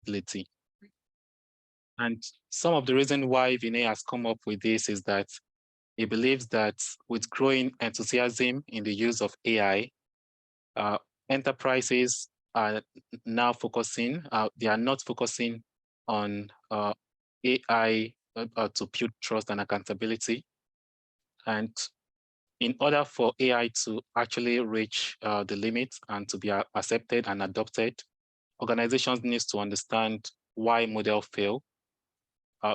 auditability. And some of the reason why Vinay has come up with this is that he believes that with growing enthusiasm in the use of AI, enterprises are now focusing, they are not focusing on AI to build trust and accountability. And in order for AI to actually reach the limits and to be accepted and adopted, organizations need to understand why model fail.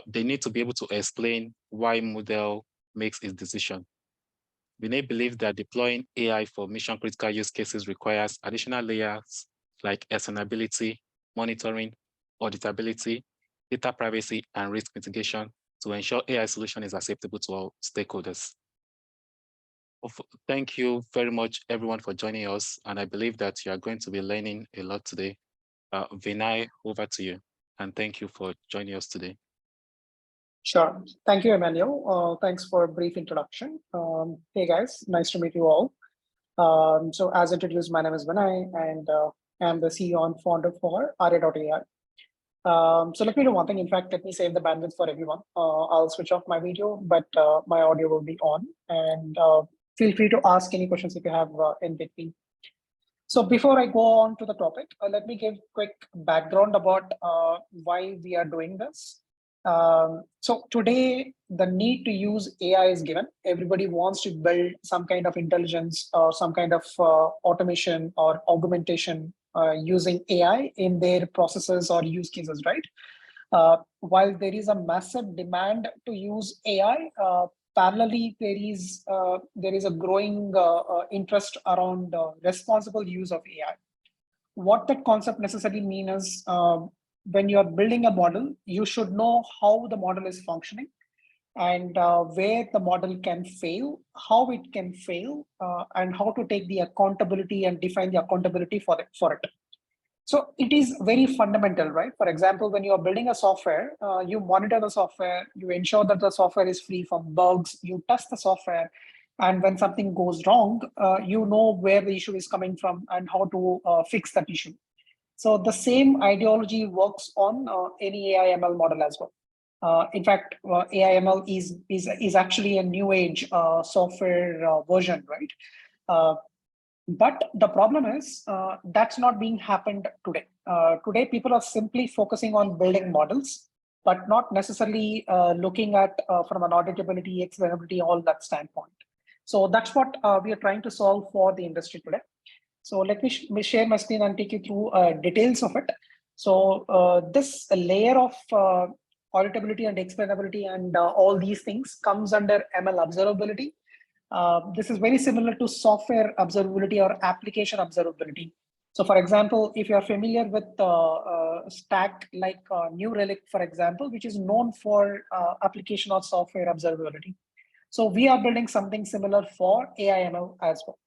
They need to be able to explain why model makes its decision. Vinay believes that deploying AI for mission critical use cases requires additional layers like explainability, monitoring, auditability, data privacy, and risk mitigation to ensure AI solution is acceptable to all stakeholders. Thank you very much, everyone, for joining us. And I believe that you are going to be learning a lot today. Vinay, over to you. And thank you for joining us today. Sure. Thank you, Emmanuel. Thanks for a brief introduction. Hey, guys. Nice to meet you all. So as introduced, my name is Vinay, and I'm the CEO and founder for Arya.ai. So let me do one thing. In fact, let me save the bandwidth for everyone. I'll switch off my video, but my audio will be on. And feel free to ask any questions if you have in between. So before I go on to the topic, let me give quick background about why we are doing this. So today, the need to use AI is given. Everybody wants to build some kind of intelligence or some kind of automation or augmentation using AI in their processes or use cases, right? While there is a massive demand to use AI, parallelly there is a growing interest around responsible use of AI. What that concept necessarily means is when you are building a model, you should know how the model is functioning and where the model can fail, how it can fail, and how to take the accountability and define the accountability for it. So it is very fundamental, right? For example, when you are building a software, you monitor the software, you ensure that the software is free from bugs, you test the software, and when something goes wrong, you know where the issue is coming from and how to fix that issue. So the same ideology works on any AI ML model as well. In fact, AI ML is actually a new age software version, right? But the problem is that's not being happened today. Today, people are simply focusing on building models, but not necessarily looking at from an auditability, explainability, all that standpoint. So that's what we are trying to solve for the industry today. So let me share my screen and take you through details of it. So this layer of auditability and explainability and all these things comes under ML Observability. This is very similar to software observability or application observability. So for example, if you're familiar with stack like New Relic, for example, which is known for application or software observability. So we are building something similar for AI ML as well.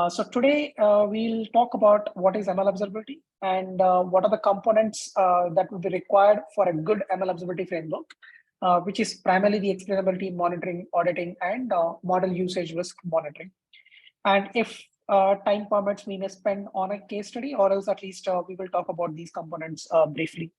So today we'll talk about what is ML observability and what are the components that will be required for a good ML observability framework, which is primarily the explainability, monitoring, auditing, and model usage risk monitoring. And if time permits, we may spend on a case study, or else at least we will talk about these components briefly.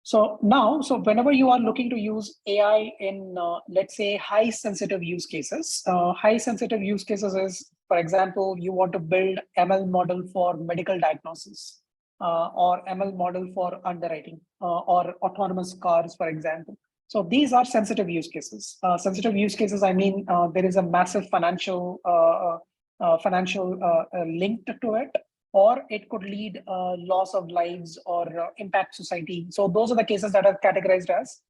So now, whenever you are looking to use AI in, let's say, high sensitive use cases, high sensitive use cases is, for example, you want to build ML model for medical diagnosis or ML model for underwriting or autonomous cars, for example. So these are sensitive use cases. Sensitive use cases, I mean, there is a massive financial link to it, or it could lead loss of lives or impact society. So those are the cases that are categorized as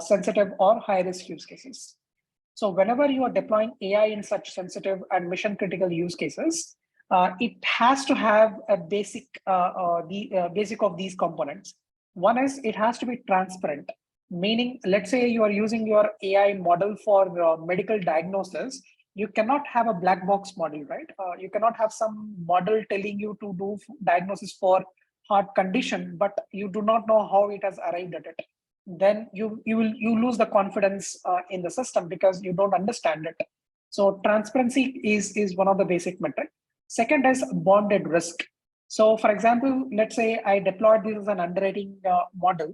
sensitive or high risk use cases. So whenever you are deploying AI in such sensitive and mission critical use cases, it has to have a basic of these components. One is it has to be transparent, meaning let's say you are using your AI model for medical diagnosis. You cannot have a black box model, right? You cannot have some model telling you to do diagnosis for heart condition, but you do not know how it has arrived at it. Then you lose the confidence in the system because you don't understand it. So transparency is one of the basic metrics. Second is bonded risk. So for example, let's say I deployed this as an underwriting model.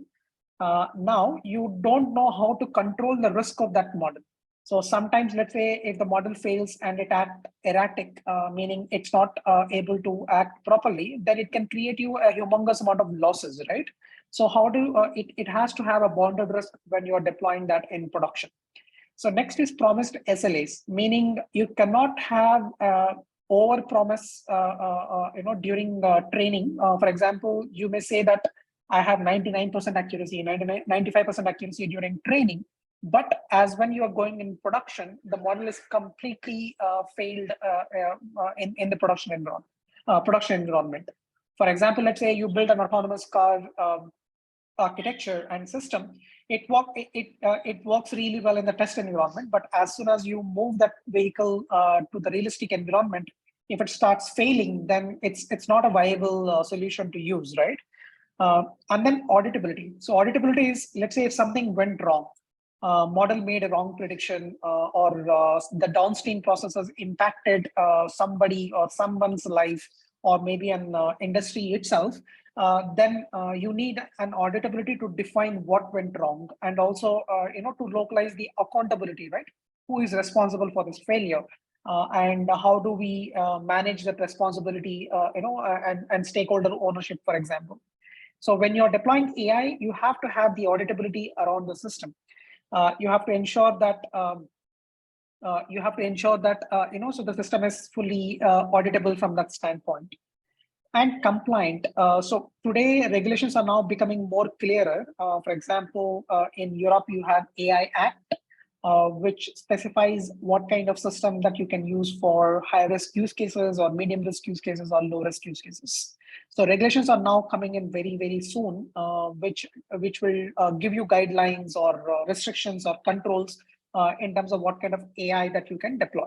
Now you don't know how to control the risk of that model. So sometimes, let's say if the model fails and it acts erratic, meaning it's not able to act properly, then it can create you a humongous amount of losses, right? So how do it has to have a bounded risk when you are deploying that in production. So next is promised SLAs, meaning you cannot have over promise, during training. For example, you may say that I have 99% accuracy, 95% accuracy during training, but as when you are going in production, the model is completely failed in the production environment. For example, let's say you build an autonomous car architecture and system. It works really well in the test environment, but as soon as you move that vehicle to the realistic environment, if it starts failing, then it's not a viable solution to use, right? And then auditability. So auditability is, let's say if something went wrong, model made a wrong prediction, or the downstream processes impacted somebody or someone's life, or maybe an industry itself, then you need an auditability to define what went wrong, and also to localize the accountability, right? Who is responsible for this failure? And how do we manage that responsibility, and stakeholder ownership, for example. So when you're deploying AI, you have to have the auditability around the system. You have to ensure that so the system is fully auditable from that standpoint. And compliant. So today regulations are now becoming more clearer. For example, in Europe, you have AI Act, which specifies what kind of system that you can use for high risk use cases, or medium risk use cases, or low risk use cases. So regulations are now coming in very, very soon, which will give you guidelines or restrictions or controls in terms of what kind of AI that you can deploy.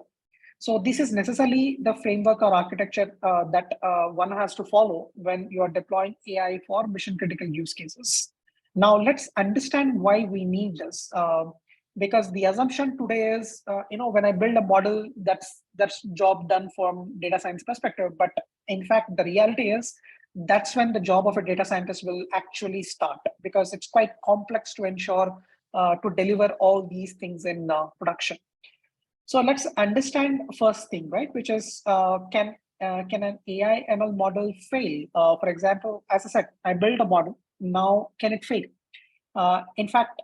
So this is necessarily the framework or architecture that one has to follow when you are deploying AI for mission critical use cases. Now let's understand why we need this. Because the assumption today is, when I build a model, that's job done from data science perspective. But in fact, the reality is that's when the job of a data scientist will actually start, because it's quite complex to ensure to deliver all these things in production. So let's understand first thing, right? Which is can an AI ML model fail? For example, as I said, I built a model. Now, can it fail? In fact,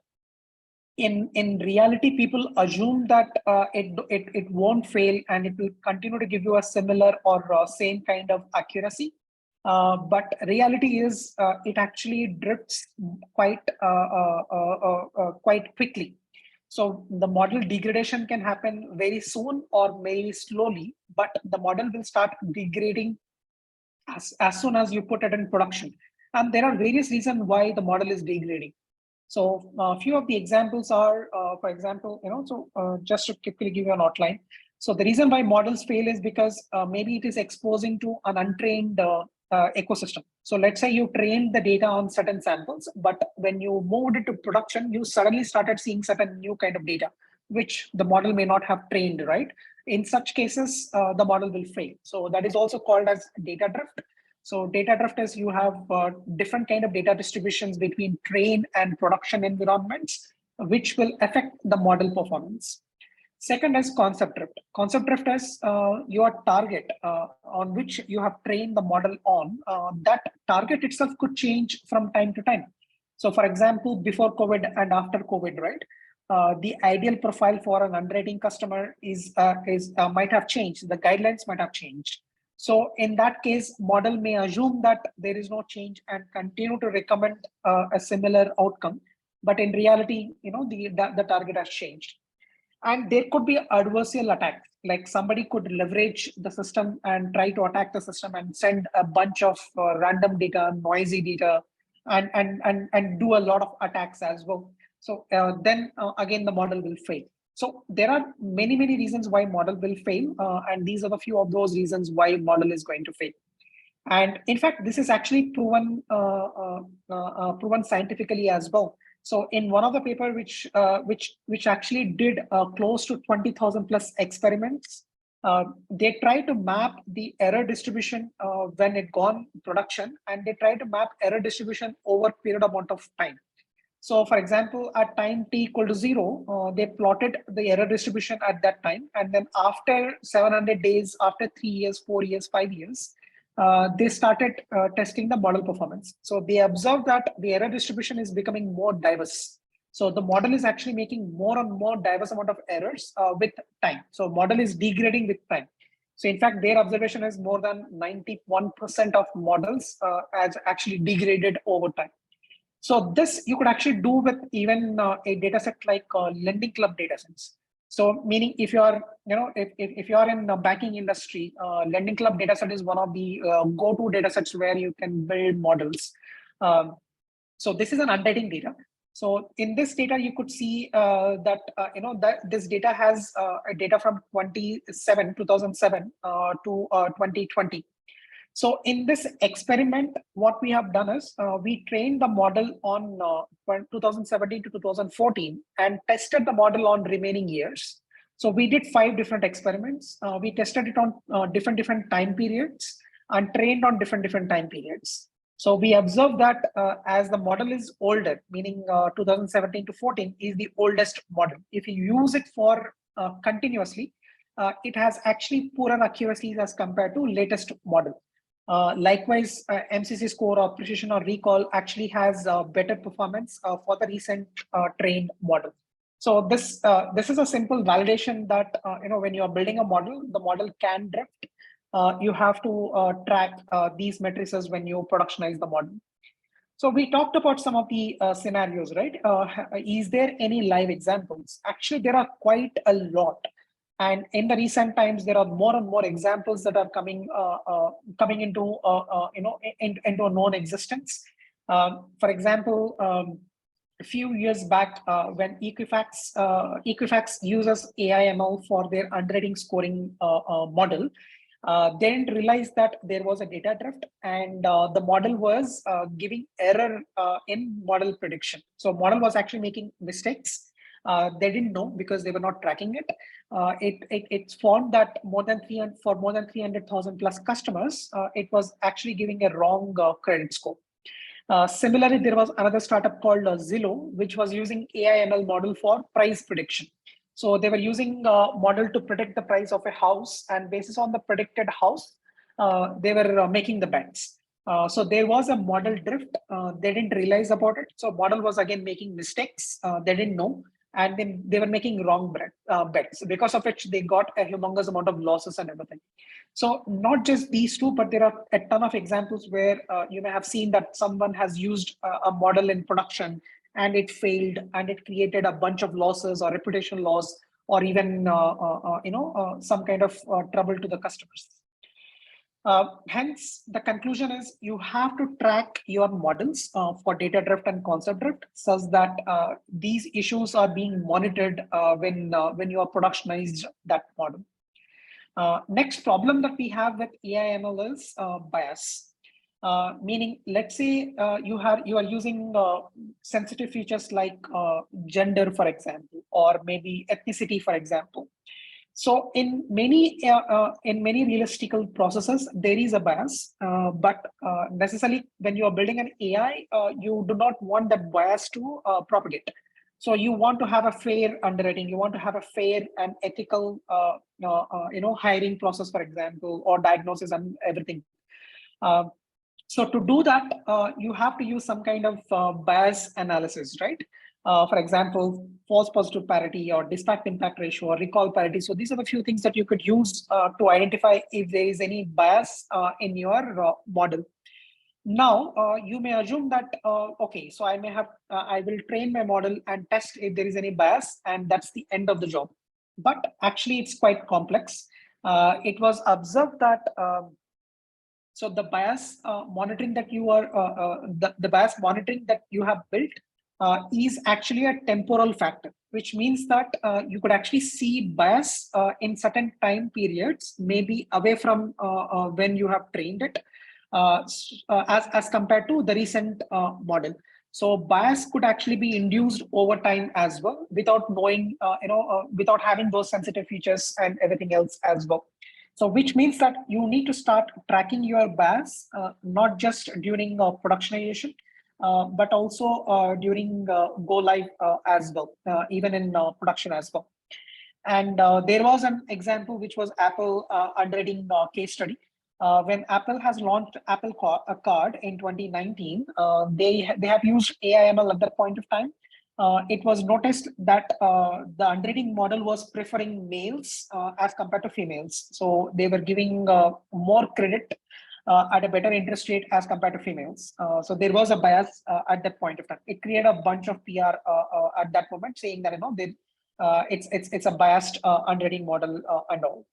in reality, people assume that it won't fail and it will continue to give you a similar or same kind of accuracy. But reality is it actually drifts quite quickly. So the model degradation can happen very soon or very slowly, but the model will start degrading as soon as you put it in production. And there are various reasons why the model is degrading. So a few of the examples are, for example, just to quickly give you an outline. So the reason why models fail is because maybe it is exposing to an untrained ecosystem. So let's say you trained the data on certain samples, but when you moved it to production, you suddenly started seeing certain new kind of data, which the model may not have trained, right? In such cases, the model will fail. So that is also called as data drift. So data drift is you have different kind of data distributions between train and production environments, which will affect the model performance. Second is concept drift. Concept drift is your target on which you have trained the model on. That target itself could change from time to time. So for example, before COVID and after COVID, right? The ideal profile for an underwriting customer is might have changed. The guidelines might have changed. So in that case, model may assume that there is no change and continue to recommend a similar outcome. But in reality, the target has changed. And there could be adversarial attacks, like somebody could leverage the system and try to attack the system and send a bunch of random data, noisy data, and do a lot of attacks as well. So then again, the model will fail. So there are many, many reasons why model will fail. And these are the few of those reasons why model is going to fail. And in fact, this is actually proven scientifically as well. So in one of the paper which actually did close to 20,000 plus experiments They try to map the error distribution when it gone production, and they try to map error distribution over period amount of time. So for example, at time t equal to 0, they plotted the error distribution at that time. And then after 700 days, after 3 years, 4 years, 5 years, they started testing the model performance. So they observed that the error distribution is becoming more diverse. So the model is actually making more and more diverse amount of errors with time. So model is degrading with time. So in fact, their observation is more than 91% of models as actually degraded over time. So this you could actually do with even a data set like lending club data sets. So meaning if you are, if you are in the banking industry, lending club data set is one of the go-to data sets where you can build models. So this is an underwriting data. So in this data, you could see that this data has data from 2007 to 2020. So in this experiment, what we have done is we trained the model on 2017 to 2014 and tested the model on remaining years. So we did 5 different experiments. We tested it on different time periods and trained on different time periods. So we observed that as the model is older, meaning 2017 to 14 is the oldest model. If you use it for continuously, it has actually poorer accuracies as compared to latest model. Likewise, MCC score or precision or recall actually has better performance for the recent trained model. So this is a simple validation that when you are building a model, the model can drift. You have to track these matrices when you productionize the model. So we talked about some of the scenarios, right? Is there any live examples? Actually, there are quite a lot. And in the recent times, there are more and more examples that are coming into into a known existence. For example, a few years back, when Equifax uses AI/ML for their underwriting scoring model, they didn't realize that there was a data drift, and the model was giving error in model prediction. So model was actually making mistakes. They didn't know because they were not tracking it. It's found that more than 300,000 plus customers, it was actually giving a wrong credit score. Similarly, there was another startup called Zillow, which was using AI/ML model for price prediction. So they were using a model to predict the price of a house, and basis on the predicted house, they were making the bets. So there was a model drift. They didn't realize about it. So model was again making mistakes. They didn't know, and then they were making wrong bets, because of which they got a humongous amount of losses and everything. So not just these two, but there are a ton of examples where you may have seen that someone has used a model in production and it failed, and it created a bunch of losses or reputation loss, or even some kind of trouble to the customers. Hence, the conclusion is you have to track your models for data drift and concept drift, such that these issues are being monitored when you are productionized that model. Next problem that we have with AI/ML is bias. Meaning, let's say you are using sensitive features like gender, for example, or maybe ethnicity, for example. So in many realistical processes, there is a bias, but necessarily when you are building an AI, you do not want that bias to propagate. So you want to have a fair underwriting, you want to have a fair and ethical, hiring process, for example, or diagnosis and everything. So to do that, you have to use some kind of bias analysis, right? For example, false positive parity or distract impact ratio or recall parity. So these are the few things that you could use to identify if there is any bias in your model. Now, you may assume that, okay, so I will train my model and test if there is any bias, and that's the end of the job. But actually, it's quite complex. It was observed that so the bias monitoring that you are the bias monitoring that you have built is actually a temporal factor, which means that you could actually see bias in certain time periods, maybe away from when you have trained it, as compared to the recent model. So bias could actually be induced over time as well, without knowing, without having those sensitive features and everything else as well. So which means that you need to start tracking your bias, not just during productionization, but also during go live as well, even in production as well. And there was an example which was Apple underwriting case study. When Apple has launched a card in 2019, they have used AI/ML at that point of time. It was noticed that the underwriting model was preferring males as compared to females. So they were giving more credit at a better interest rate as compared to females. So there was a bias at that point of time. It created a bunch of PR at that moment, saying that it's a biased underwriting model and all.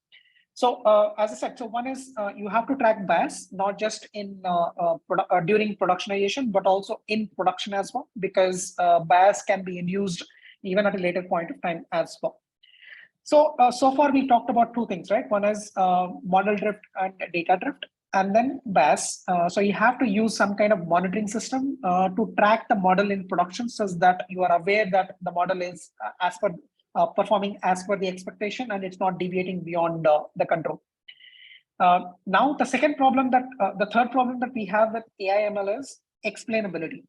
So as I said, so one is you have to track bias not just in during productionization, but also in production as well, because bias can be induced even at a later point of time as well. So so far we talked about two things, right? One is model drift and data drift, and then bias. So you have to use some kind of monitoring system to track the model in production, so that you are aware that the model is as per performing as per the expectation, and it's not deviating beyond the control. Now, the third problem that we have with AI/ML is explainability.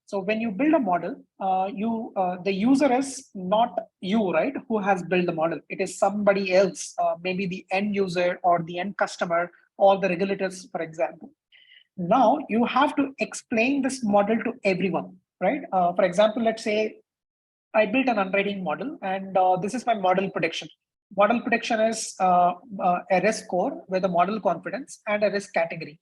So when you build a model, the user is not you, right? Who has built the model? It is somebody else, maybe the end user or the end customer or the regulators, for example. Now you have to explain this model to everyone, right? For example, let's say I built an underwriting model, and this is my model prediction. Model prediction is a risk score with a model confidence and a risk category.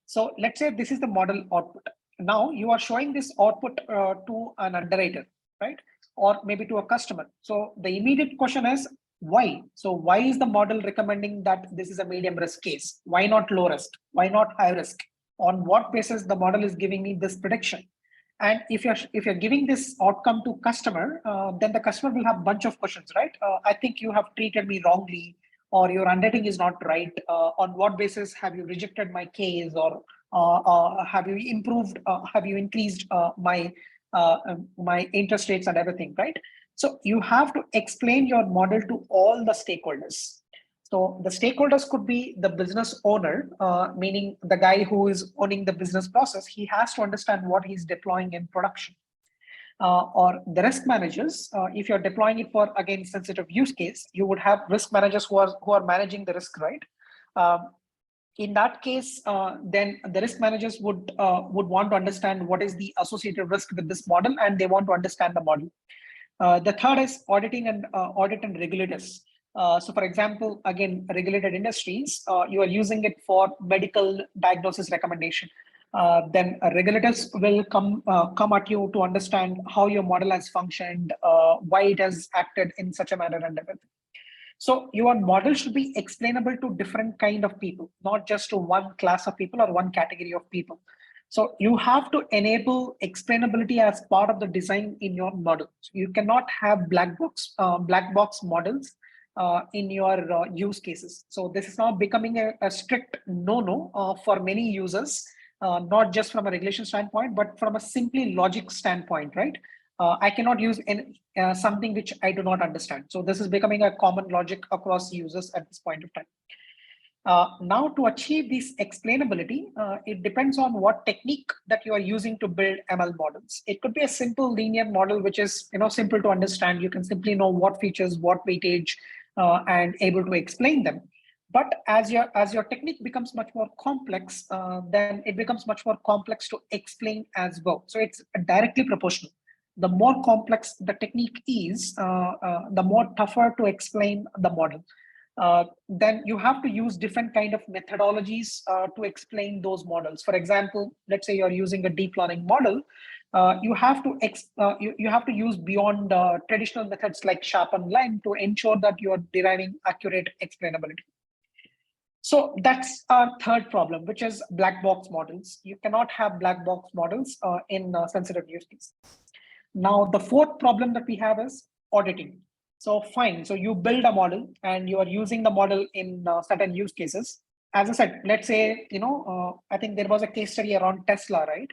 So let's say this is the model output. Now you are showing this output to an underwriter, right? Or maybe to a customer. So the immediate question is why? So why is the model recommending that this is a medium risk case? Why not low risk? Why not high risk? On what basis the model is giving me this prediction? And if you're giving this outcome to customer, then the customer will have a bunch of questions, right? I think you have treated me wrongly, or your underwriting is not right. On what basis have you rejected my case, or have you improved? Have you increased my interest rates and everything, right? So you have to explain your model to all the stakeholders. So the stakeholders could be the business owner, meaning the guy who is owning the business process. He has to understand what he's deploying in production. Or the risk managers, if you're deploying it for, again, sensitive use case, you would have risk managers who are managing the risk, right? In that case, then the risk managers would want to understand what is the associated risk with this model, and they want to understand the model. The third is auditing and audit and regulators. So for example, again, regulated industries, you are using it for medical diagnosis recommendation. Then regulators will come at you to understand how your model has functioned, why it has acted in such a manner and everything. So your model should be explainable to different kind of people, not just to one class of people or one category of people. So you have to enable explainability as part of the design in your model. So you cannot have black box models in your use cases. So this is now becoming a strict no-no for many users, not just from a regulation standpoint, but from a simply logic standpoint, right? I cannot use something which I do not understand. So this is becoming a common logic across users at this point of time. Now, to achieve this explainability, it depends on what technique that you are using to build ML models. It could be a simple linear model, which is simple to understand. You can simply know what features, what weightage, and able to explain them. But as your technique becomes much more complex, then it becomes much more complex to explain as well. So it's directly proportional. The more complex the technique is, the more tougher to explain the model. Then you have to use different kind of methodologies to explain those models. For example, let's say you're using a deep learning model, you have to use beyond traditional methods like sharpen line to ensure that you are deriving accurate explainability. So that's our third problem, which is black box models. You cannot have black box models in sensitive use cases. Now, the fourth problem that we have is auditing. So fine, so you build a model and you are using the model in certain use cases. As I said, let's say, I think there was a case study around Tesla, right?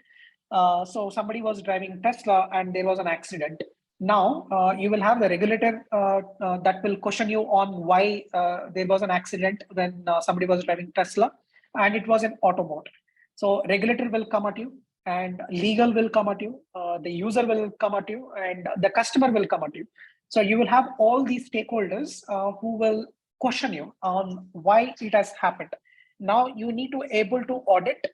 So somebody was driving Tesla and there was an accident. Now you will have the regulator that will question you on why there was an accident when somebody was driving Tesla and it was an automobile. So regulator will come at you, and legal will come at you, the user will come at you, and the customer will come at you. So you will have all these stakeholders who will question you on why it has happened. Now you need to able to audit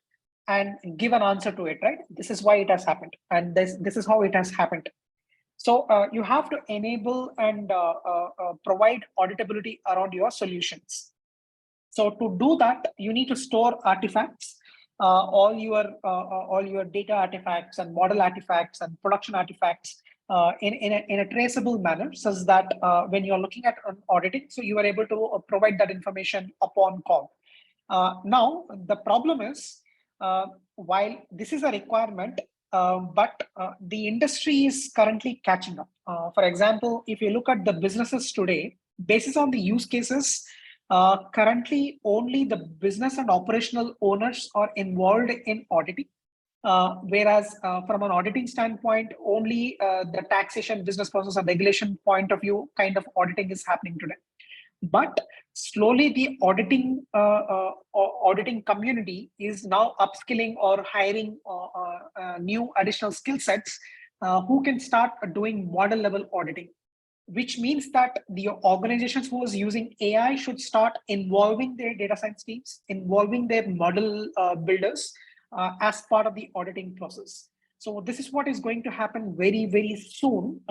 and give an answer to it, right? This is why it has happened, and this is how it has happened. So you have to enable and provide auditability around your solutions. So to do that, you need to store artifacts, all your data artifacts and model artifacts and production artifacts in a traceable manner, such that when you're looking at auditing, so you are able to provide that information upon call. Now, the problem is, while this is a requirement, but the industry is currently catching up. For example, if you look at the businesses today, based on the use cases, currently only the business and operational owners are involved in auditing. Whereas from an auditing standpoint, only the taxation, business process and regulation point of view kind of auditing is happening today. But slowly the auditing community is now upskilling or hiring new additional skill sets who can start doing model level auditing, which means that the organizations who is using AI should start involving their data science teams, involving their model builders as part of the auditing process. So this is what is going to happen very, very soon,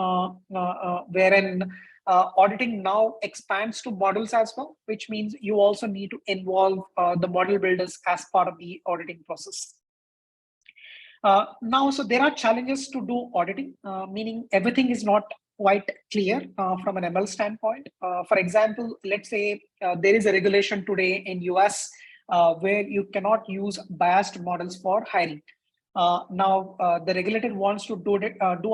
wherein auditing now expands to models as well, which means you also need to involve the model builders as part of the auditing process. Now, so there are challenges to do auditing, meaning everything is not quite clear from an ML standpoint. For example, let's say there is a regulation today in US where you cannot use biased models for hiring. Now, the regulator wants to do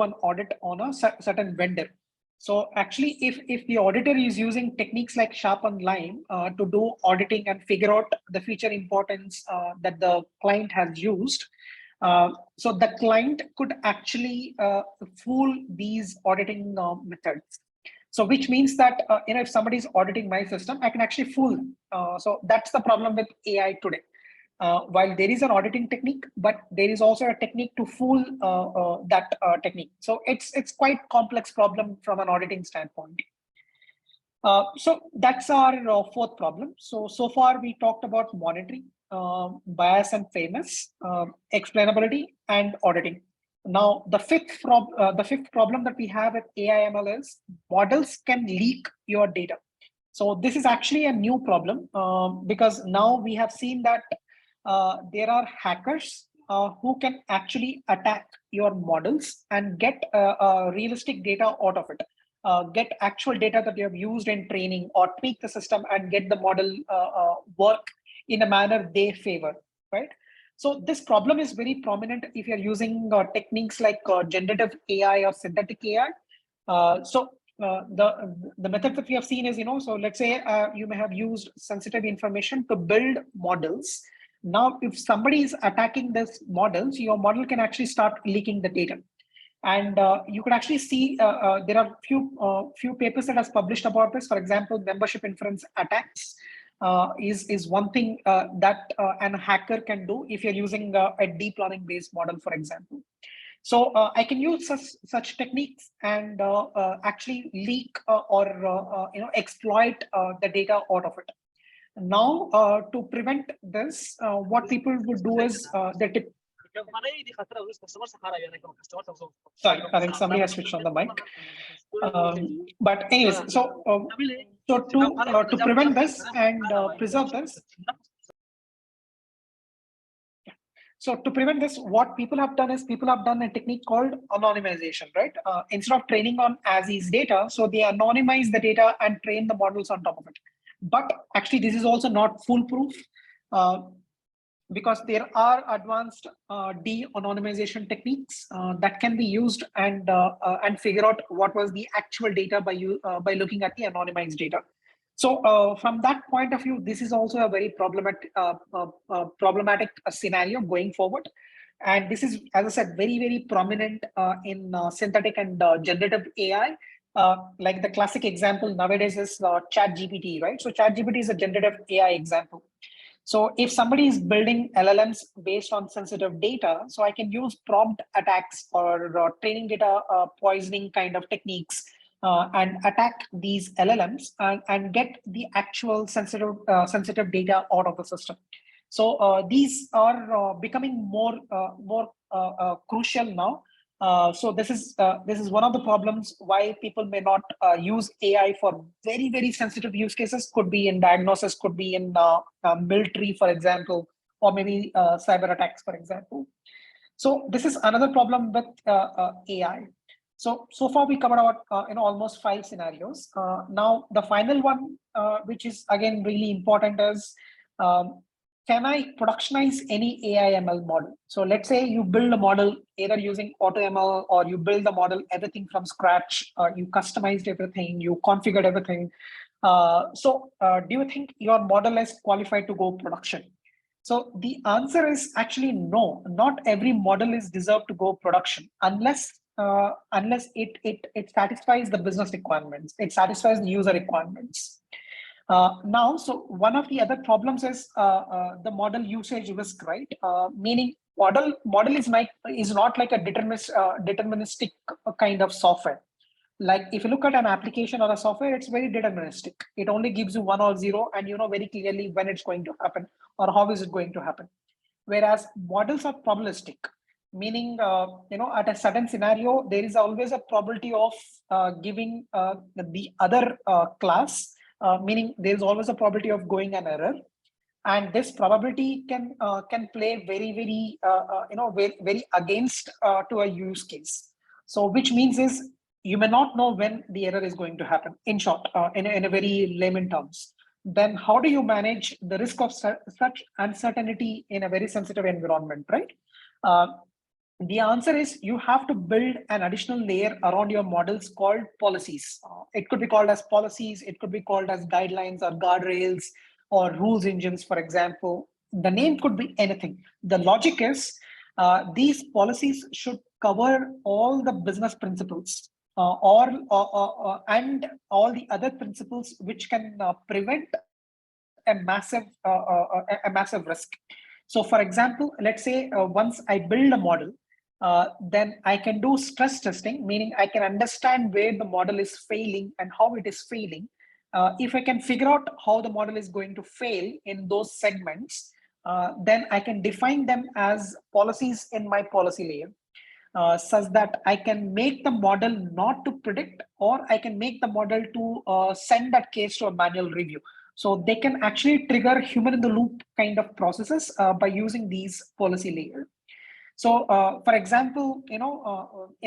an audit on a certain vendor. So actually, if the auditor is using techniques like sharp and lime to do auditing and figure out the feature importance that the client has used, so the client could actually fool these auditing methods. So which means that if somebody is auditing my system, I can actually fool them. So that's the problem with AI today. While there is an auditing technique, but there is also a technique to fool that technique. So it's quite complex problem from an auditing standpoint. So that's our fourth problem. So far we talked about monitoring, bias and fairness, explainability, and auditing. Now the fifth problem that we have with AI ML is models can leak your data. So this is actually a new problem because now we have seen that there are hackers who can actually attack your models and get realistic data out of it. Get actual data that you have used in training or tweak the system and get the model work in a manner they favor, right? So this problem is very prominent if you're using techniques like generative AI or synthetic AI. The method that we have seen is, so let's say you may have used sensitive information to build models. Now, if somebody is attacking this models, your model can actually start leaking the data. And you could actually see there are few papers that has published about this. For example, membership inference attacks is one thing that an hacker can do if you're using a deep learning based model, for example. So I can use such techniques and actually leak or exploit the data out of it. Now, to prevent this, what people would do is sorry, I think somebody has switched on the mic. But anyways, so to prevent this and preserve this, so to prevent this, what people have done is people have done a technique called anonymization, right? Instead of training on as-is data, so they anonymize the data and train the models on top of it. But actually, this is also not foolproof because there are advanced de-anonymization techniques that can be used and figure out what was the actual data by looking at the anonymized data. So from that point of view, this is also a very problematic scenario going forward. And this is, as I said, very, very prominent in synthetic and generative AI. Like the classic example nowadays is ChatGPT, right? So ChatGPT is a generative AI example. So if somebody is building LLMs based on sensitive data, so I can use prompt attacks or training data poisoning kind of techniques and attack these LLMs and get the actual sensitive data out of the system. So these are becoming more crucial now. So this is one of the problems why people may not use AI for very, very sensitive use cases. Could be in diagnosis, could be in military, for example, or maybe cyber attacks, for example. So this is another problem with AI. So far we covered about almost 5 scenarios. Now the final one, which is again really important, is can I productionize any AI ML model? So let's say you build a model either using AutoML or you build the model everything from scratch, you customized everything, you configured everything. Do you think your model is qualified to go production? So the answer is actually no. Not every model is deserved to go production unless it satisfies the business requirements, it satisfies the user requirements. Now, so one of the other problems is the model usage risk, right? Meaning model is not like a deterministic kind of software. Like if you look at an application or a software, it's very deterministic. It only gives you 1 or 0, and you know very clearly when it's going to happen or how is it going to happen. Whereas models are probabilistic, meaning at a certain scenario there is always a probability of giving the other class, meaning there is always a probability of going an error, and this probability can play very, very very against to a use case. So which means is you may not know when the error is going to happen. In short, in a very layman terms, then how do you manage the risk of such uncertainty in a very sensitive environment, right? Uh, the answer is you have to build an additional layer around your models called policies. It could be called as policies, it could be called as guidelines or guardrails or rules engines, for example. The name could be anything. The logic is these policies should cover all the business principles and all the other principles which can prevent a massive risk. So for example, let's say once I build a model, then I can do stress testing, meaning I can understand where the model is failing and how it is failing. If I can figure out how the model is going to fail in those segments, then I can define them as policies in my policy layer. Such that I can make the model not to predict, or I can make the model to send that case to a manual review. So they can actually trigger human in the loop kind of processes by using these policy layer. So for example, in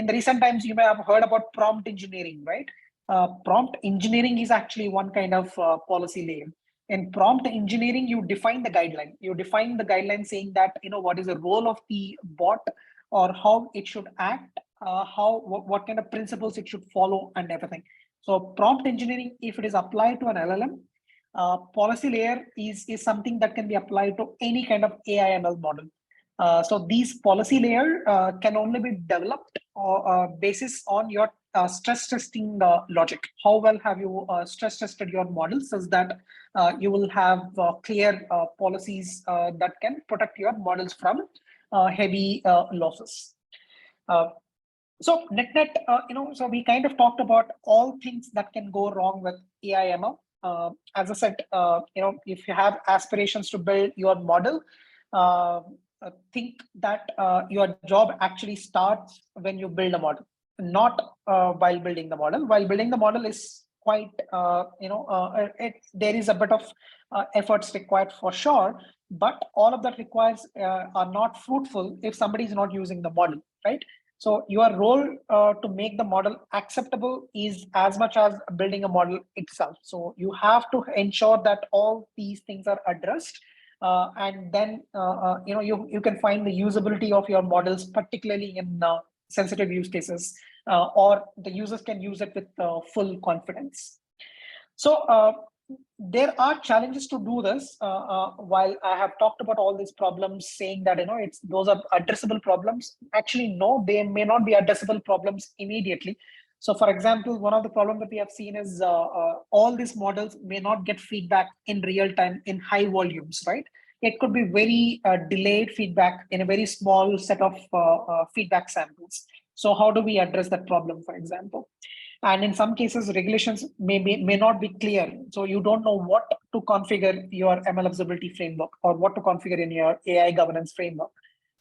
the recent times, you may have heard about prompt engineering, right? Prompt engineering is actually one kind of policy layer. In prompt engineering, you define the guideline. You define the guideline saying that, what is the role of the bot or how it should act, what kind of principles it should follow and everything. So prompt engineering, if it is applied to an LLM, policy layer is something that can be applied to any kind of AI ML model. So these policy layer can only be developed basis on your stress testing logic. How well have you stress tested your model such that you will have clear policies that can protect your models from heavy losses. So net, so we kind of talked about all things that can go wrong with AI ML. As I said, if you have aspirations to build your model, think that your job actually starts when you build a model, not while building the model. While building the model is quite, there is a bit of efforts required for sure, but all of that requires are not fruitful if somebody is not using the model, right? So your role to make the model acceptable is as much as building a model itself. So you have to ensure that all these things are addressed, and then you can find the usability of your models, particularly in sensitive use cases, or the users can use it with full confidence. So There are challenges to do this. While I have talked about all these problems, saying that those are addressable problems. Actually, no, they may not be addressable problems immediately. So, for example, one of the problems that we have seen is all these models may not get feedback in real time in high volumes, right? It could be very delayed feedback in a very small set of feedback samples. So, how do we address that problem, for example? And in some cases, regulations may not be clear. So you don't know what to configure your ML observability framework or what to configure in your AI governance framework.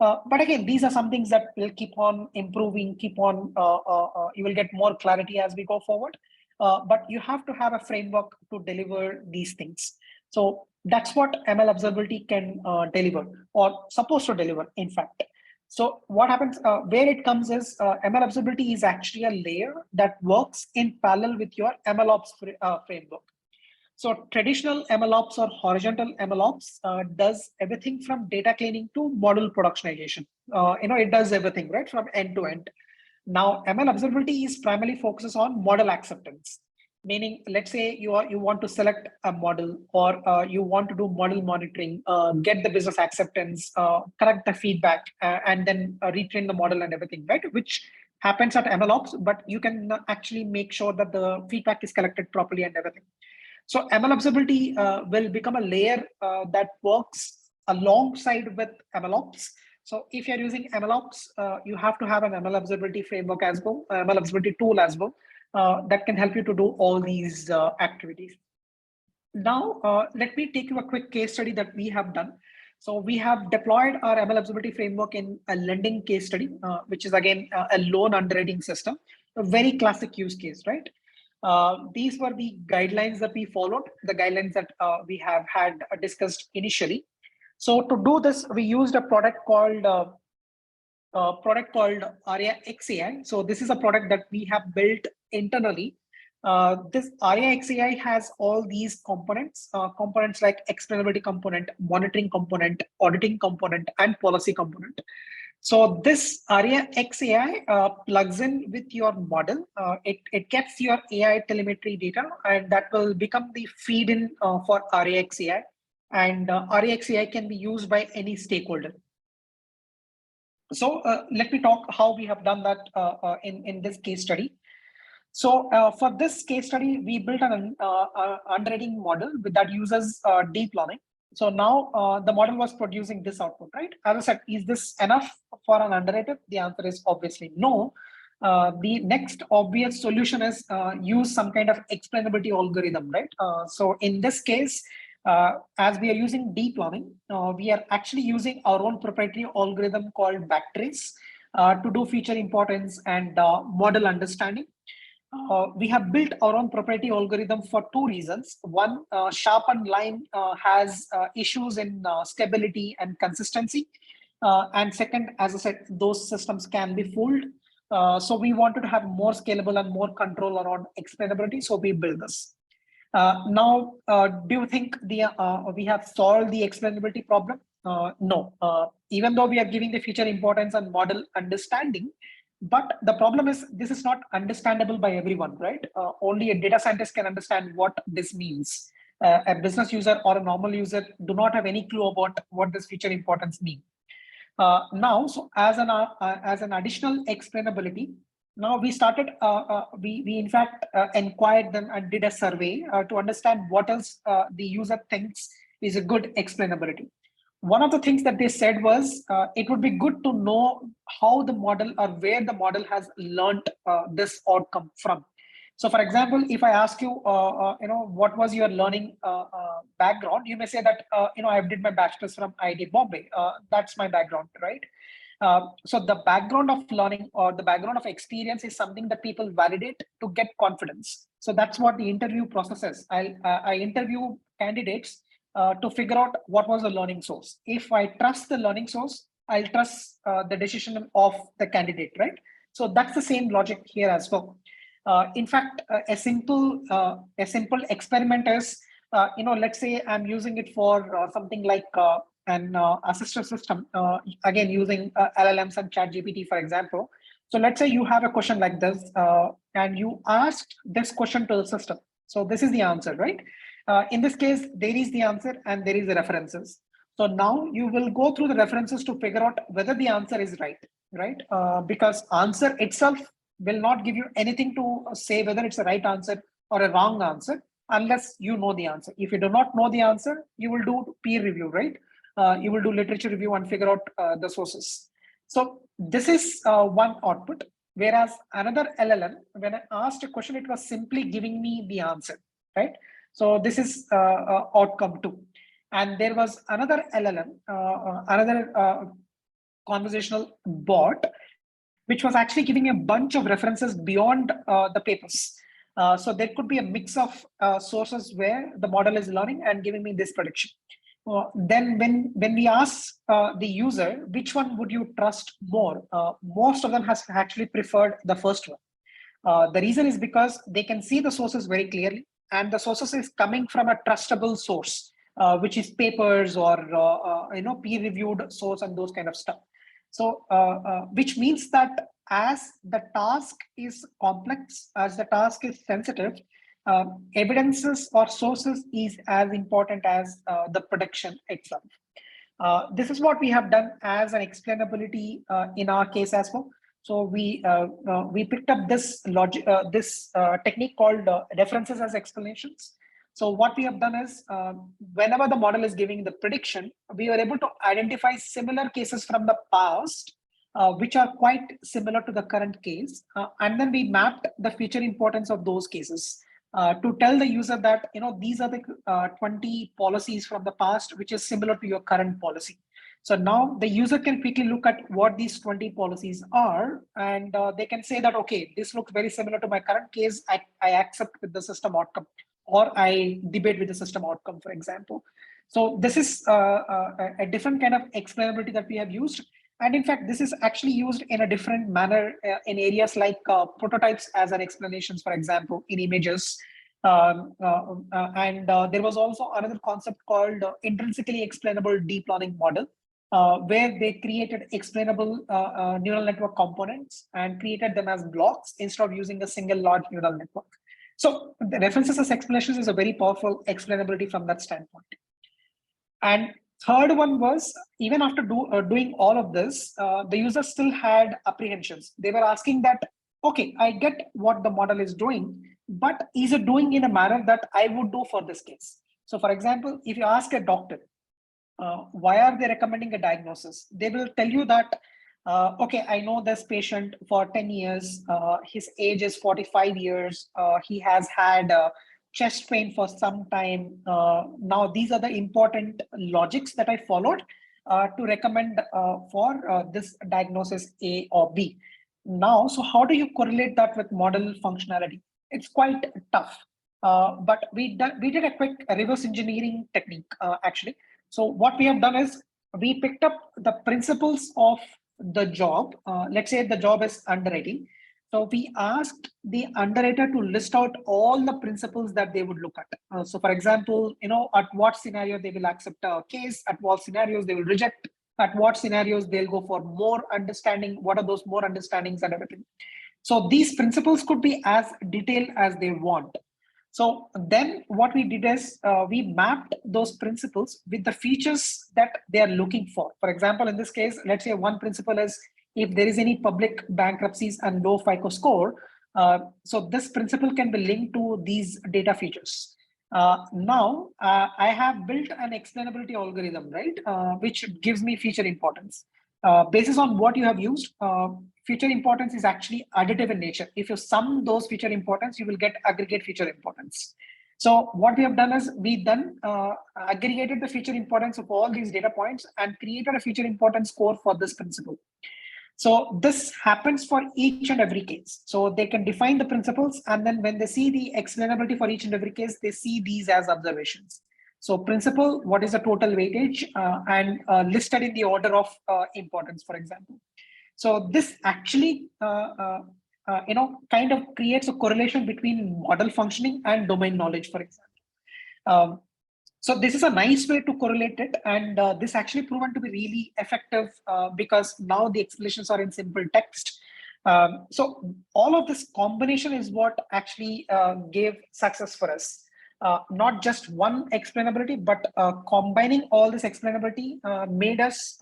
But again, these are some things that will keep on improving, you will get more clarity as we go forward. But you have to have a framework to deliver these things. So that's what ML observability can deliver, or supposed to deliver, in fact. So what happens, where it comes is ML observability is actually a layer that works in parallel with your MLOps framework. So traditional MLOps or horizontal MLOps does everything from data cleaning to model productionization. It does everything, right, from end to end. Now, ML observability is primarily focuses on model acceptance. Meaning, let's say you want to select a model, or you want to do model monitoring, get the business acceptance, correct the feedback, and then retrain the model and everything, right? Which happens at MLOps, but you can actually make sure that the feedback is collected properly and everything. So ML observability will become a layer that works alongside with MLOps. So if you're using MLOps, you have to have an ML observability framework as well, ML observability tool as well, that can help you to do all these activities. Now, let me take you a quick case study that we have done. So we have deployed our ML observability framework in a lending case study, which is again a loan underwriting system, a very classic use case, right? These were the guidelines that we followed, the guidelines that we have had discussed initially. So to do this, we used a product called ARIA XAI. So this is a product that we have built internally. This ARIA XAI has all these components, components like explainability component, monitoring component, auditing component, and policy component. So this ARIA XAI plugs in with your model. It gets your AI telemetry data, and that will become the feed in for ARIA XAI. And ARIA XAI can be used by any stakeholder. So let me talk how we have done that in this case study. So for this case study, we built an underwriting model that uses deep learning. So now the model was producing this output, right? As I said, is this enough for an underwriter? The answer is obviously no. The next obvious solution is use some kind of explainability algorithm, right? So in this case, as we are using deep learning, we are actually using our own proprietary algorithm called backtrace to do feature importance and model understanding. We have built our own proprietary algorithm for two reasons. One, sharpened line has issues in stability and consistency. And second, as I said, those systems can be fooled. So we wanted to have more scalable and more control around explainability. So we built this. Now, do you think we have solved the explainability problem? No. Even though we are giving the feature importance and model understanding, but the problem is this is not understandable by everyone, right? Only a data scientist can understand what this means. A business user or a normal user do not have any clue about what this feature importance means. Now, so as an additional explainability, now we started, we in fact inquired them and did a survey to understand what else the user thinks is a good explainability. One of the things that they said was it would be good to know how the model or where the model has learned this outcome from. So, for example, if I ask you, what was your learning background, you may say that, I did my bachelor's from IIT Bombay. That's my background, right? So the background of learning or the background of experience is something that people validate to get confidence. So that's what the interview process is. I interview candidates to figure out what was the learning source. If I trust the learning source, I'll trust the decision of the candidate, right? So that's the same logic here as well. In fact, a simple experiment is, let's say I'm using it for something like an assistive system, again using LLMs and ChatGPT, for example. So let's say you have a question like this, and you asked this question to the system. So this is the answer, right? In this case, there is the answer and there is the references. So now you will go through the references to figure out whether the answer is right? Because answer itself will not give you anything to say whether it's a right answer or a wrong answer unless you know the answer. If you do not know the answer, you will do peer review, right? You will do literature review and figure out the sources. So this is one output. Whereas another LLM, when I asked a question, it was simply giving me the answer, right? So this is outcome 2. And there was another LLM, another conversational bot, which was actually giving a bunch of references beyond the papers. So there could be a mix of sources where the model is learning and giving me this prediction. Then when we ask the user, which one would you trust more? Most of them has actually preferred the first one. The reason is because they can see the sources very clearly, and the sources is coming from a trustable source, which is papers or peer-reviewed source and those kind of stuff. So which means that as the task is complex, as the task is sensitive, evidences or sources is as important as the prediction itself. This is what we have done as an explainability in our case as well. So we picked up this technique called references as explanations. So what we have done is whenever the model is giving the prediction, we were able to identify similar cases from the past, which are quite similar to the current case. And then we mapped the feature importance of those cases to tell the user that, these are the 20 policies from the past, which is similar to your current policy. So now the user can quickly look at what these 20 policies are, and they can say that, okay, this looks very similar to my current case. I accept with the system outcome, or I debate with the system outcome, for example. So this is a different kind of explainability that we have used. And in fact, this is actually used in a different manner in areas like prototypes as an explanations, for example, in images. And there was also another concept called intrinsically explainable deep learning model, where they created explainable neural network components and created them as blocks instead of using a single large neural network. So the references as explanations is a very powerful explainability from that standpoint. And third one was, even after doing all of this, the user still had apprehensions. They were asking that, okay, I get what the model is doing, but is it doing in a manner that I would do for this case? So for example, if you ask a doctor, why are they recommending a diagnosis? They will tell you that, okay, I know this patient for 10 years, his age is 45 years, he has had chest pain for some time. Now, these are the important logics that I followed to recommend for this diagnosis A or B. Now, so how do you correlate that with model functionality? It's quite tough. But we did a quick reverse engineering technique, actually. So what we have done is we picked up the principles of the job. Let's say the job is underwriting. So we asked the underwriter to list out all the principles that they would look at. So for example, at what scenario they will accept a case, at what scenarios they will reject, at what scenarios they'll go for more understanding, what are those more understandings and everything. So these principles could be as detailed as they want. So then what we did is we mapped those principles with the features that they are looking for. For example, in this case, let's say one principle is if there is any public bankruptcies and low FICO score, so this principle can be linked to these data features. Now, I have built an explainability algorithm, right, which gives me feature importance. Basis on what you have used, feature importance is actually additive in nature. If you sum those feature importance, you will get aggregate feature importance. So what we have done is we then aggregated the feature importance of all these data points and created a feature importance score for this principle. So this happens for each and every case. So they can define the principles, and then when they see the explainability for each and every case, they see these as observations. So principle, what is the total weightage, and listed in the order of importance, for example. So this actually, kind of creates a correlation between model functioning and domain knowledge, for example. So this is a nice way to correlate it, and this actually proven to be really effective because now the explanations are in simple text. So all of this combination is what actually gave success for us. not just one explainability, but combining all this explainability made us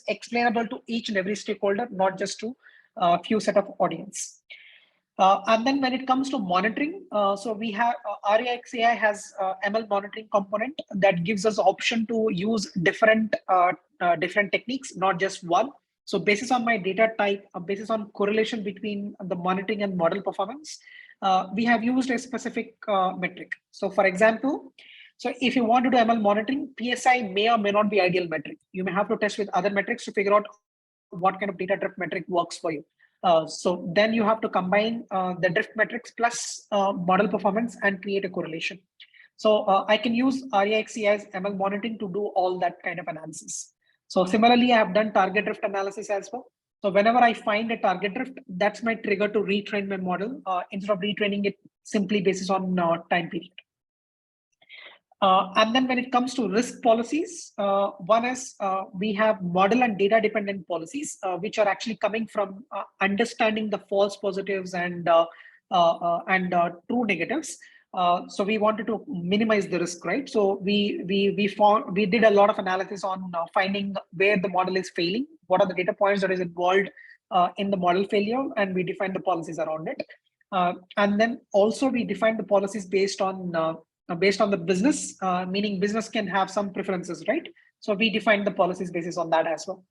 explainable to each and every stakeholder, not just to a few set of audience. And then when it comes to monitoring, so we have REXAI has ML monitoring component that gives us option to use different techniques, not just one. So basis on my data type, basis on correlation between the monitoring and model performance, we have used a specific metric. So for example, so if you want to do ML monitoring, PSI may or may not be ideal metric. You may have to test with other metrics to figure out what kind of data drift metric works for you. So then you have to combine the drift metrics plus model performance and create a correlation. So I can use REXC as ML monitoring to do all that kind of analysis. So similarly, I have done target drift analysis as well. So whenever I find a target drift, that's my trigger to retrain my model instead of retraining it simply basis on time period. And then when it comes to risk policies, one is we have model and data dependent policies, which are actually coming from understanding the false positives and true negatives. So we wanted to minimize the risk, right? So we did a lot of analysis on finding where the model is failing, what are the data points that is involved in the model failure, and we defined the policies around it. And then also we defined the policies based on the business, meaning business can have some preferences, right? So we defined the policies basis on that as well.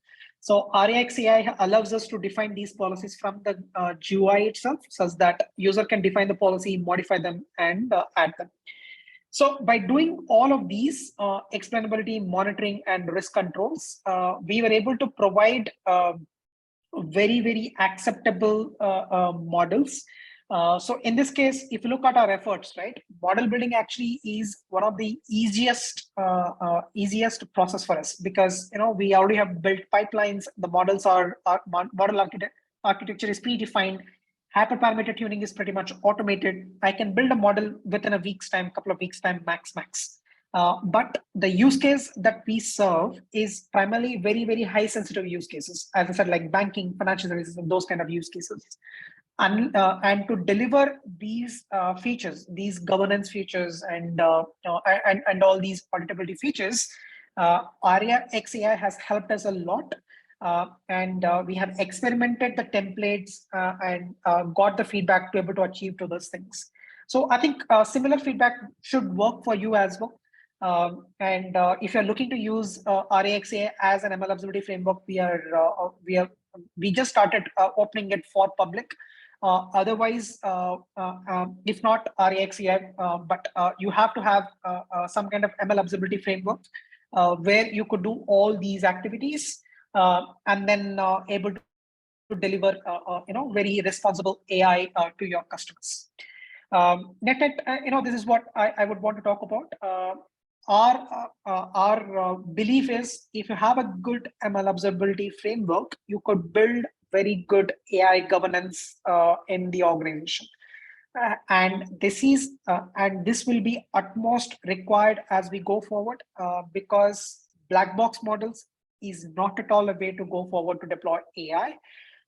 So REXAI allows us to define these policies from the GUI itself, such that user can define the policy, modify them, and add them. So by doing all of these explainability, monitoring, and risk controls, we were able to provide very, very acceptable models. So in this case, if you look at our efforts, right, model building actually is one of the easiest process for us, because we already have built pipelines. The models model architecture is predefined. Hyperparameter tuning is pretty much automated. I can build a model within a week's time, couple of weeks time, max. But the use case that we serve is primarily very, very high sensitive use cases, as I said, like banking, financial services, and those kind of use cases. And to deliver these features, these governance features, and all these auditability features, REXAI has helped us a lot. And we have experimented the templates and got the feedback to be able to achieve to those things. So I think similar feedback should work for you as well. And if you're looking to use REXAI as an ML Observability framework, we just started opening it for public. Otherwise, if not REXAI, but you have to have some kind of ML Observability framework where you could do all these activities and then able to deliver very responsible AI to your customers. This is what I would want to talk about. Our belief is, if you have a good ML observability framework, you could build very good AI governance in the organization. And this will be utmost required as we go forward, because black box models is not at all a way to go forward to deploy AI.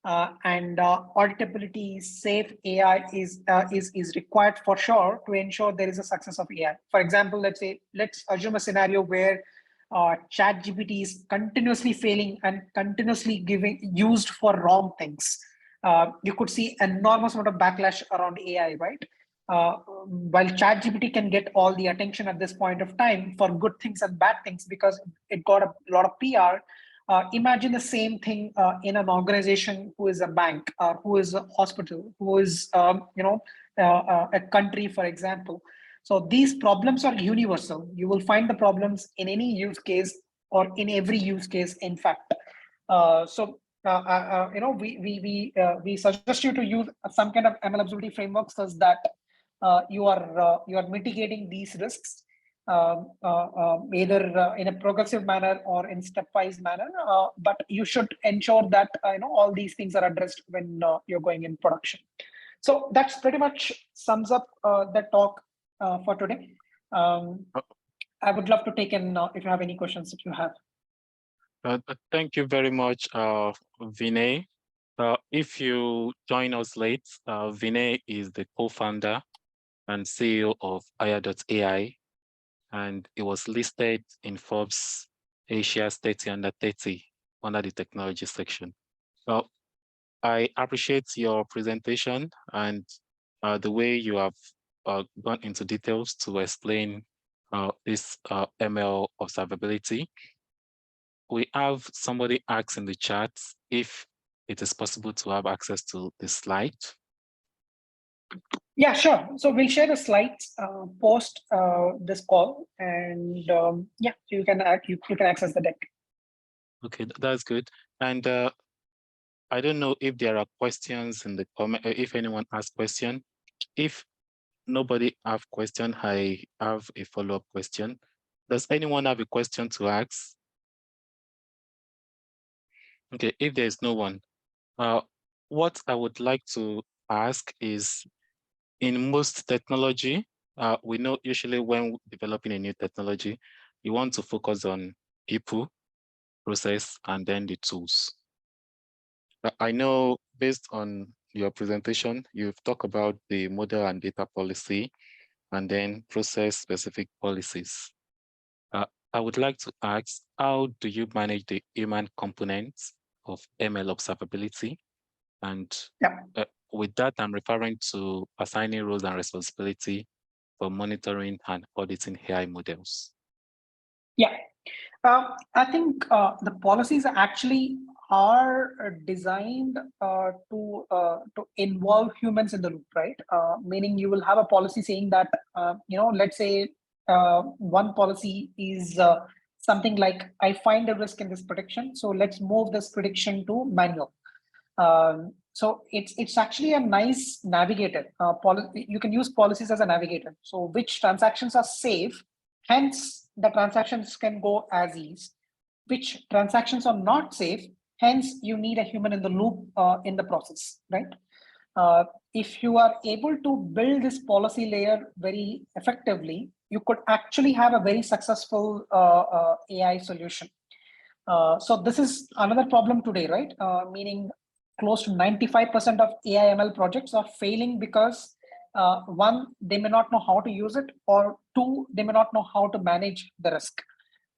And auditability, safe AI is required for sure to ensure there is a success of AI. For example, let's assume a scenario where ChatGPT is continuously failing and continuously used for wrong things. You could see enormous amount of backlash around AI, right? While ChatGPT can get all the attention at this point of time for good things and bad things because it got a lot of PR. Imagine the same thing in an organization who is a bank, who is a hospital, who is a country, for example. So these problems are universal. You will find the problems in any use case or in every use case, in fact. We suggest you to use some kind of ML observability framework such that you are mitigating these risks. Either in a progressive manner or in stepwise manner, but you should ensure that all these things are addressed when you're going in production. So that's pretty much sums up the talk for today. I would love to take in if you have any questions that you have. Thank you very much, Vinay. If you join us late, Vinay is the co-founder and CEO of Aya.ai, and it was listed in Forbes Asia's 30 under 30 under the technology section. Well, I appreciate your presentation and the way you have gone into details to explain this ML observability. We have somebody ask in the chat if it is possible to have access to the slide. Yeah, sure. So we'll share the slides post this call, and yeah, so you can access the deck. Okay, that's good. And I don't know if there are questions in the comment. If anyone has question, if nobody have question, I have a follow-up question. Does anyone have a question to ask? Okay, if there is no one, what I would like to ask is, in most technology, we know usually when developing a new technology, you want to focus on people, process, and then the tools. I know based on your presentation, you've talked about the model and data policy, and then process-specific policies. I would like to ask, how do you manage the human components of ML observability? And with that, I'm referring to assigning roles and responsibility for monitoring and auditing AI models. Yeah, I think the policies actually are designed to involve humans in the loop, right? Meaning you will have a policy saying that, let's say one policy is something like, I find a risk in this prediction, so let's move this prediction to manual. So it's actually a nice navigator. You can use policies as a navigator. So which transactions are safe, hence the transactions can go as is. Which transactions are not safe, hence you need a human in the loop in the process, right? If you are able to build this policy layer very effectively, you could actually have a very successful AI solution. So this is another problem today, right? Meaning close to 95% of AI ML projects are failing because one, they may not know how to use it, or two, they may not know how to manage the risk.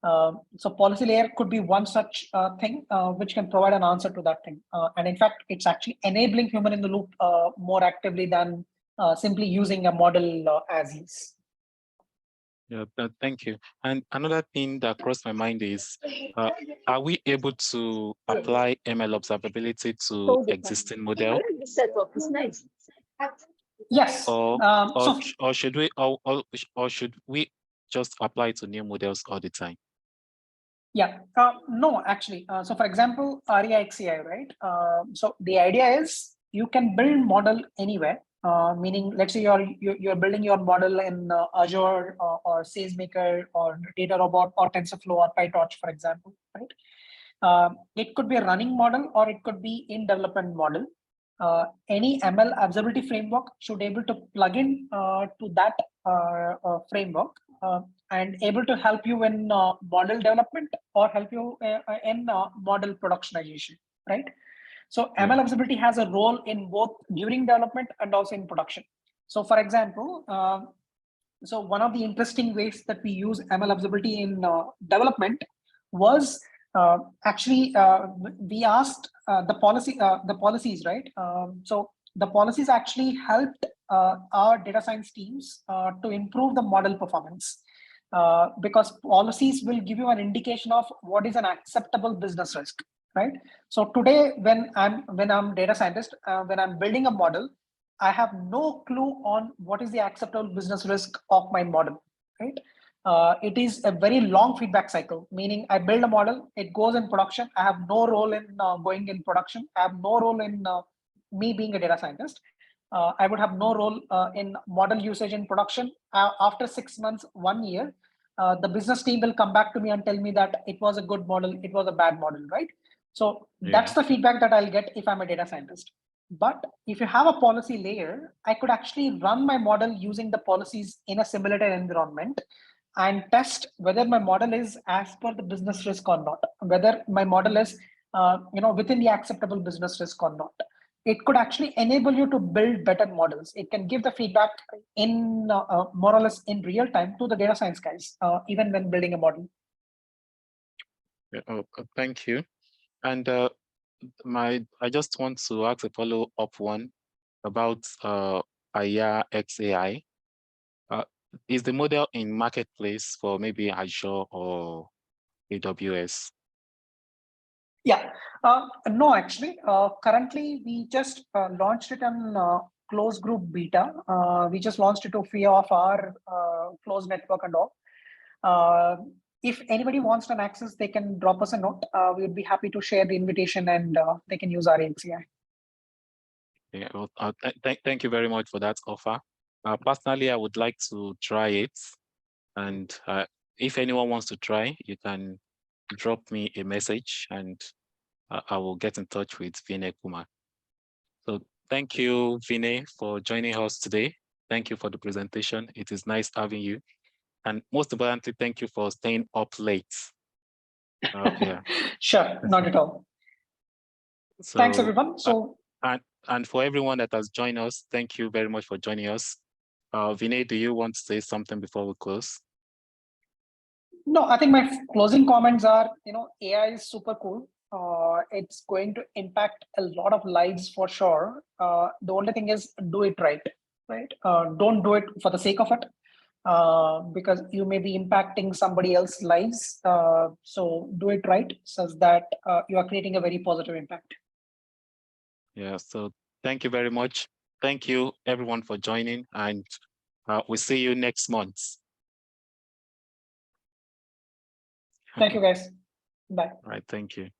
So policy layer could be one such thing which can provide an answer to that thing. And in fact, it's actually enabling human in the loop more actively than simply using a model as is. Yeah, thank you. And another thing that crossed my mind is, are we able to apply ML observability to existing model? Yes. Or should we just apply to new models all the time? Yeah, no, actually. So for example, ARIA XAI, right? So the idea is you can build model anywhere. Meaning, let's say you're building your model in Azure or SageMaker or DataRobot or TensorFlow or PyTorch, for example, right? It could be a running model or it could be in development model. Any ML observability framework should be able to plug in to that framework and able to help you in model development or help you in model productionization, right? So ML observability has a role in both during development and also in production. So for example, so one of the interesting ways that we use ML observability in development was actually we asked the policies, right? So the policies actually helped our data science teams to improve the model performance. Because policies will give you an indication of what is an acceptable business risk, right? So today, when I'm data scientist, when I'm building a model, I have no clue on what is the acceptable business risk of my model, right? It is a very long feedback cycle, meaning I build a model, it goes in production. I have no role in going in production. I have no role in me being a data scientist. I would have no role in model usage in production. After 6 months, 1 year, the business team will come back to me and tell me that it was a good model, it was a bad model, right? So that's the feedback that I'll get if I'm a data scientist. But if you have a policy layer, I could actually run my model using the policies in a simulated environment and test whether my model is as per the business risk or not, whether my model is within the acceptable business risk or not. it could actually enable you to build better models. It can give the feedback in more or less in real time to the data science guys, even when building a model. Thank you. And I just want to ask a follow-up one about Aya XAI. Is the model in marketplace for maybe Azure or AWS? Yeah, no, actually, currently we just launched it on closed group beta. We just launched it to a few of our closed network and all. If anybody wants an access, they can drop us a note. We would be happy to share the invitation and they can use our AXI. Yeah, well, thank you very much for that offer. Personally, I would like to try it. And if anyone wants to try, you can drop me a message and I will get in touch with Vinay Kumar. So thank you, Vinay, for joining us today. Thank you for the presentation. It is nice having you. And most importantly, thank you for staying up late. Yeah. Sure, not at all. So, thanks, everyone. So, and for everyone that has joined us, thank you very much for joining us. Vinay, do you want to say something before we close? No, I think my closing comments are, AI is super cool. It's going to impact a lot of lives for sure. The only thing is do it right? Don't do it for the sake of it, because you may be impacting somebody else's lives. So do it right so that you are creating a very positive impact. Yeah, so thank you very much. Thank you everyone for joining, and we'll see you next month. Thank you, guys. Bye. All right, thank you.